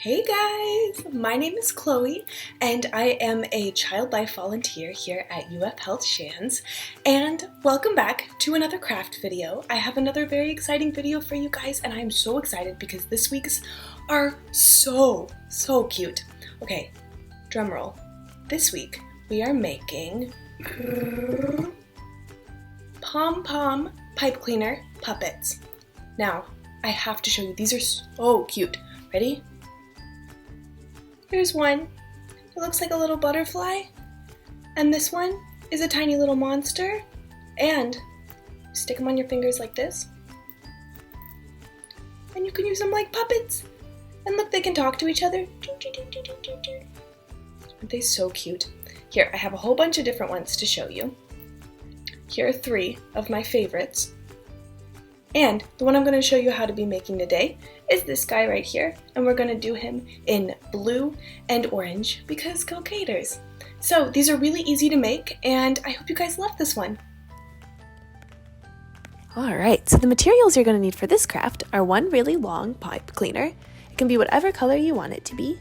Hey guys, my name is Chloe and I am a child life volunteer here at UF Health Shands, and welcome back to another craft video. I have another very exciting video for you guys and I'm so excited because this week's are so cute. Okay, drum roll. This week we are making pom-pom pipe cleaner puppets. Now, I have to show you, these are so cute. Ready? Here's one. It looks like a little butterfly. And this one is a tiny little monster. And you stick them on your fingers like this. And you can use them like puppets. And look, they can talk to each other. Aren't they so cute? Here, I have a whole bunch of different ones to show you. Here are 3 of my favorites. And the one I'm going to show you how to be making today is this guy right here, and we're going to do him in blue and orange because go Gators. So these are really easy to make, and I hope you guys love this one. Alright, so the materials you're going to need for this craft are one really long pipe cleaner. It can be whatever color you want it to be.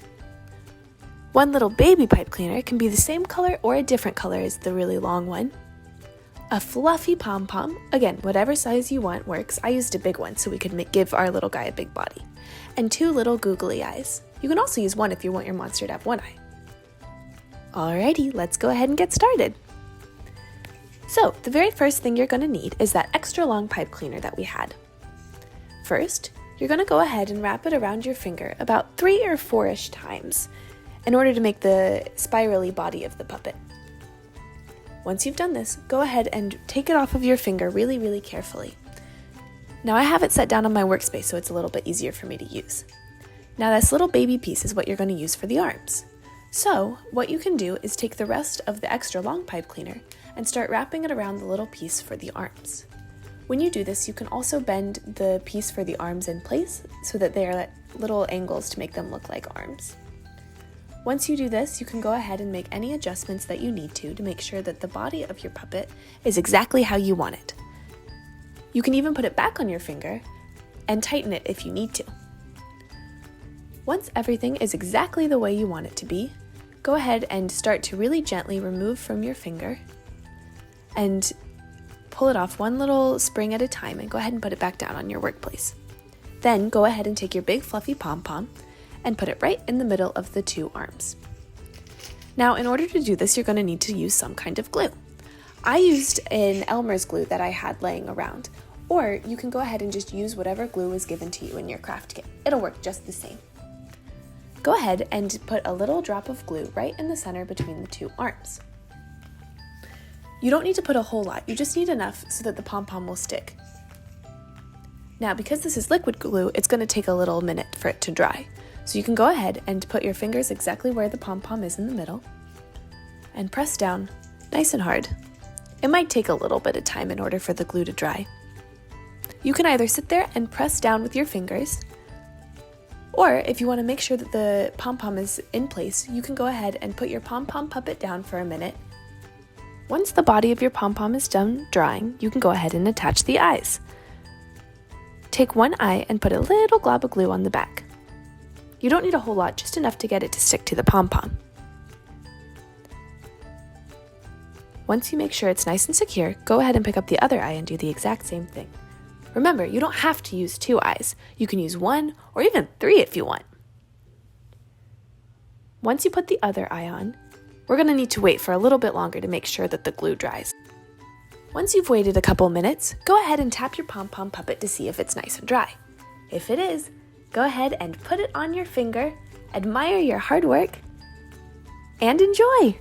One little baby pipe cleaner can be the same color or a different color as the really long one. A fluffy pom-pom, again, whatever size you want works. I used a big one so we could give our little guy a big body. And 2 little googly eyes. You can also use one if you want your monster to have 1 eye. Alrighty, let's go ahead and get started. So, the very first thing you're going to need is that extra long pipe cleaner that we had. First, you're going to go ahead and wrap it around your finger about 3 or 4-ish times in order to make the spirally body of the puppet. Once you've done this, go ahead and take it off of your finger really carefully. Now I have it set down on my workspace so it's a little bit easier for me to use. Now this little baby piece is what you're going to use for the arms. So what you can do is take the rest of the extra long pipe cleaner and start wrapping it around the little piece for the arms. When you do this, you can also bend the piece for the arms in place so that they are at little angles to make them look like arms. Once you do this, you can go ahead and make any adjustments that you need to make sure that the body of your puppet is exactly how you want it. You can even put it back on your finger and tighten it if you need to. Once everything is exactly the way you want it to be, go ahead and start to really gently remove from your finger and pull it off one little spring at a time and go ahead and put it back down on your workplace. Then go ahead and take your big fluffy pom-pom and put it right in the middle of the 2 arms. Now, in order to do this, you're going to need to use some kind of glue. I used an Elmer's glue that I had laying around, or you can go ahead and just use whatever glue was given to you in your craft kit. It'll work just the same. Go ahead and put a little drop of glue right in the center between the 2 arms. You don't need to put a whole lot, you just need enough so that the pom-pom will stick. Now, because this is liquid glue, it's going to take a little minute for it to dry. So you can go ahead and put your fingers exactly where the pom-pom is in the middle and press down nice and hard. It might take a little bit of time in order for the glue to dry. You can either sit there and press down with your fingers, or if you want to make sure that the pom-pom is in place, you can go ahead and put your pom-pom puppet down for a minute. Once the body of your pom-pom is done drying, you can go ahead and attach the eyes. Take one eye and put a little glob of glue on the back. You don't need a whole lot, just enough to get it to stick to the pom-pom. Once you make sure it's nice and secure, go ahead and pick up the other eye and do the exact same thing. Remember, you don't have to use 2 eyes. You can use 1 or even 3 if you want. Once you put the other eye on, we're going to need to wait for a little bit longer to make sure that the glue dries. Once you've waited a couple minutes, go ahead and tap your pom-pom puppet to see if it's nice and dry. If it is, go ahead and put it on your finger, admire your hard work, and enjoy!